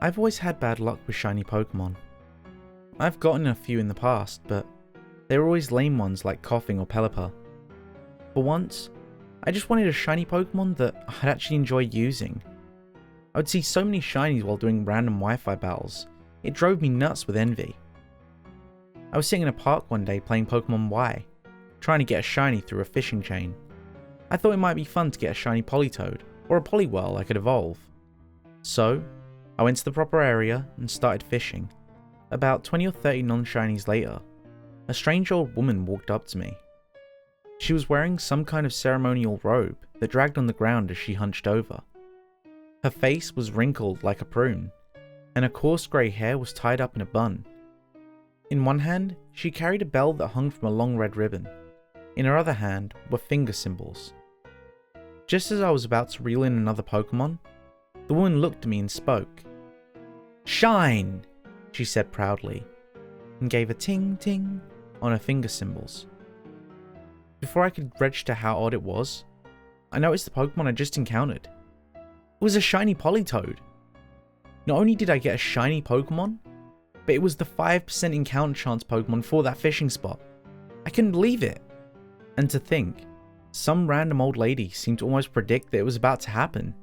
I've always had bad luck with shiny Pokemon. I've gotten a few in the past, but they were always lame ones like Coughing or Pelipper. For once, I just wanted a shiny Pokemon that I'd actually enjoy using. I would see so many shinies while doing random Wi-Fi battles, it drove me nuts with envy. I was sitting in a park one day playing Pokemon Y, trying to get a shiny through a fishing chain. I thought it might be fun to get a shiny Politoed, or a Poliwhirl I could evolve. So, I went to the proper area and started fishing. About 20 or 30 non-shinies later, a strange old woman walked up to me. She was wearing some kind of ceremonial robe that dragged on the ground as she hunched over. Her face was wrinkled like a prune, and her coarse grey hair was tied up in a bun. In one hand, she carried a bell that hung from a long red ribbon. In her other hand were finger symbols. Just as I was about to reel in another Pokemon, the woman looked at me and spoke. "Shine!" she said proudly, and gave a ting-ting on her finger symbols. Before I could register how odd it was, I noticed the Pokemon I just encountered. It was a shiny Politoed. Not only did I get a shiny Pokemon, but it was the 5% encounter chance Pokemon for that fishing spot. I couldn't believe it. And to think, some random old lady seemed to almost predict that it was about to happen.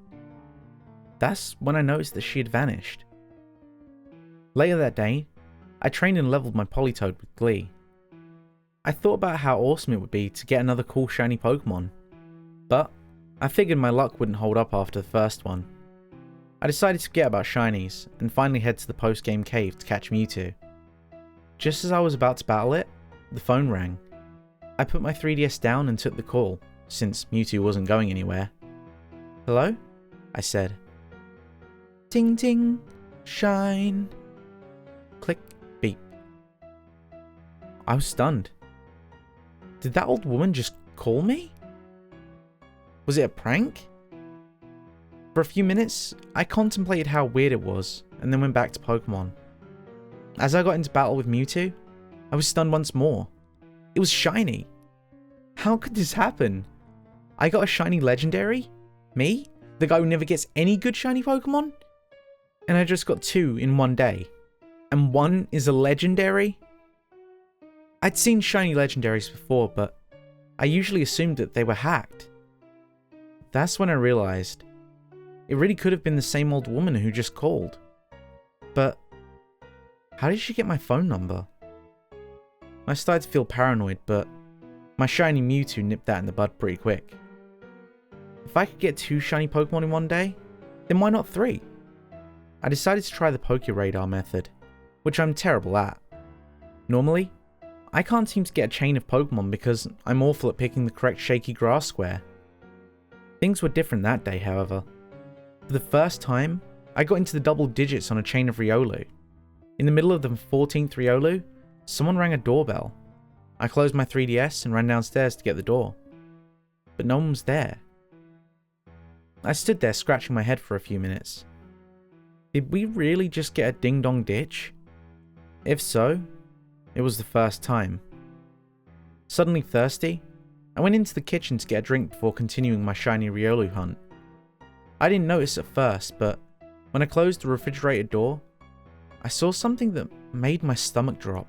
That's when I noticed that she had vanished. Later that day, I trained and leveled my Politoed with glee. I thought about how awesome it would be to get another cool shiny Pokemon, but I figured my luck wouldn't hold up after the first one. I decided to forget about shinies and finally head to the post-game cave to catch Mewtwo. Just as I was about to battle it, the phone rang. I put my 3DS down and took the call, since Mewtwo wasn't going anywhere. "Hello?" I said. "Ting ting, shine." Click, beep. I was stunned. Did that old woman just call me? Was it a prank? For a few minutes, I contemplated how weird it was, and then went back to Pokemon. As I got into battle with Mewtwo, I was stunned once more. It was shiny. How could this happen? I got a shiny legendary? Me? The guy who never gets any good shiny Pokemon? And I just got 2 in one day. And one is a legendary? I'd seen shiny legendaries before, but I usually assumed that they were hacked. That's when I realized it really could have been the same old woman who just called. But how did she get my phone number? I started to feel paranoid, but my shiny Mewtwo nipped that in the bud pretty quick. If I could get 2 shiny Pokemon in one day, then why not 3? I decided to try the Pokeradar method, which I'm terrible at. Normally, I can't seem to get a chain of Pokemon because I'm awful at picking the correct shaky grass square. Things were different that day, however. For the first time, I got into the double digits on a chain of Riolu. In the middle of the 14th Riolu, someone rang a doorbell. I closed my 3DS and ran downstairs to get the door. But no one was there. I stood there scratching my head for a few minutes. Did we really just get a ding-dong ditch? If so, it was the first time. Suddenly thirsty, I went into the kitchen to get a drink before continuing my shiny Riolu hunt. I didn't notice at first, but when I closed the refrigerator door, I saw something that made my stomach drop.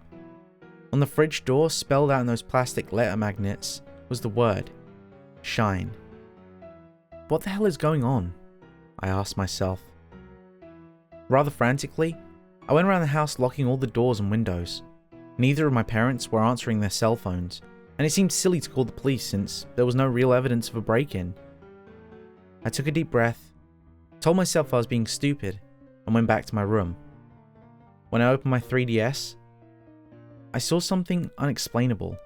On the fridge door, spelled out in those plastic letter magnets, was the word, shine. What the hell is going on? I asked myself. Rather frantically, I went around the house locking all the doors and windows. Neither of my parents were answering their cell phones, and it seemed silly to call the police since there was no real evidence of a break-in. I took a deep breath, told myself I was being stupid, and went back to my room. When I opened my 3DS, I saw something unexplainable.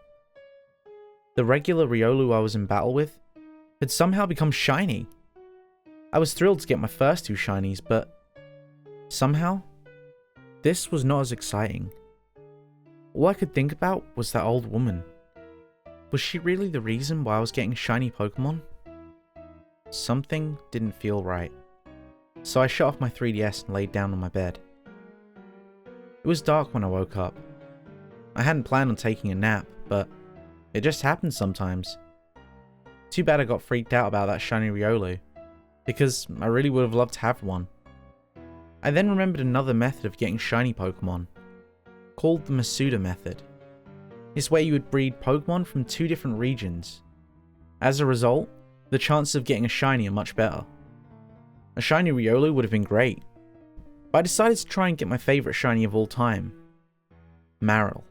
The regular Riolu I was in battle with had somehow become shiny. I was thrilled to get my first 2 shinies, but somehow, this was not as exciting. All I could think about was that old woman. Was she really the reason why I was getting shiny Pokemon? Something didn't feel right. So I shut off my 3DS and laid down on my bed. It was dark when I woke up. I hadn't planned on taking a nap, but it just happens sometimes. Too bad I got freaked out about that shiny Riolu, because I really would have loved to have one. I then remembered another method of getting shiny Pokemon, called the Masuda method. It's where you would breed Pokemon from 2 different regions. As a result, the chances of getting a shiny are much better. A shiny Riolu would have been great, but I decided to try and get my favourite shiny of all time, Marill.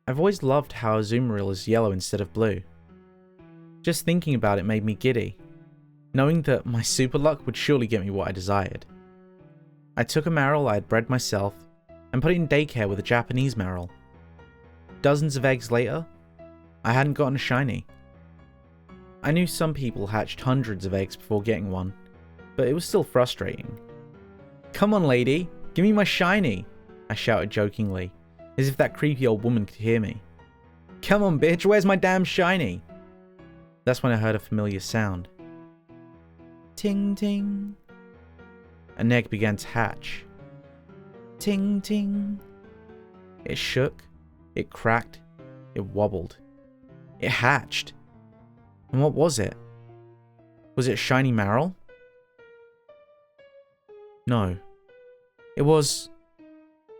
I've always loved how Azumarill is yellow instead of blue. Just thinking about it made me giddy, knowing that my super luck would surely get me what I desired. I took a Marill I had bred myself and put it in daycare with a Japanese Marill. Dozens of eggs later, I hadn't gotten a shiny. I knew some people hatched hundreds of eggs before getting one, but it was still frustrating. "Come on, lady, give me my shiny," I shouted jokingly, as if that creepy old woman could hear me. "Come on, bitch, where's my damn shiny?" That's when I heard a familiar sound. Ting ting. An egg began to hatch. Ting ting. It shook, it cracked, it wobbled. It hatched. And what was it? Was it a shiny Marill? No. It was...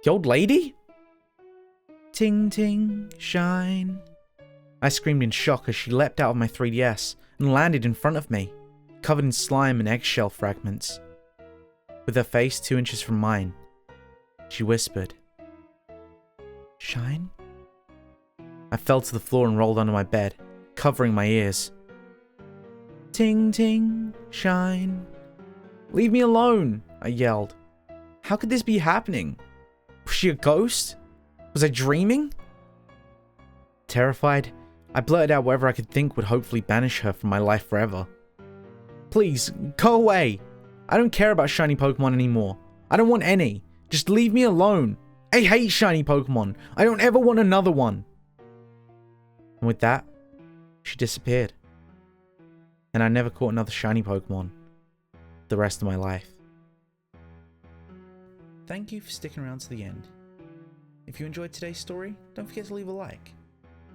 the old lady? Ting ting, shine. I screamed in shock as she leapt out of my 3DS and landed in front of me, covered in slime and eggshell fragments. With her face 2 inches from mine, she whispered, "Shine?" I fell to the floor and rolled under my bed, covering my ears. Ting ting, shine. "Leave me alone," I yelled. How could this be happening? Was she a ghost? Was I dreaming? Terrified, I blurted out whatever I could think would hopefully banish her from my life forever. "Please, go away. I don't care about shiny Pokemon anymore. I don't want any. Just leave me alone. I hate shiny Pokemon. I don't ever want another one." And with that, she disappeared. And I never caught another shiny Pokemon the rest of my life. Thank you for sticking around to the end. If you enjoyed today's story, don't forget to leave a like.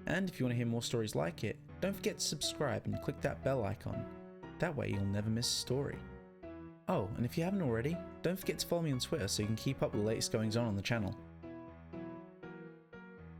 And if you want to hear more stories like it, don't forget to subscribe and click that bell icon. That way you'll never miss a story. Oh, and if you haven't already, don't forget to follow me on Twitter so you can keep up with the latest goings on the channel.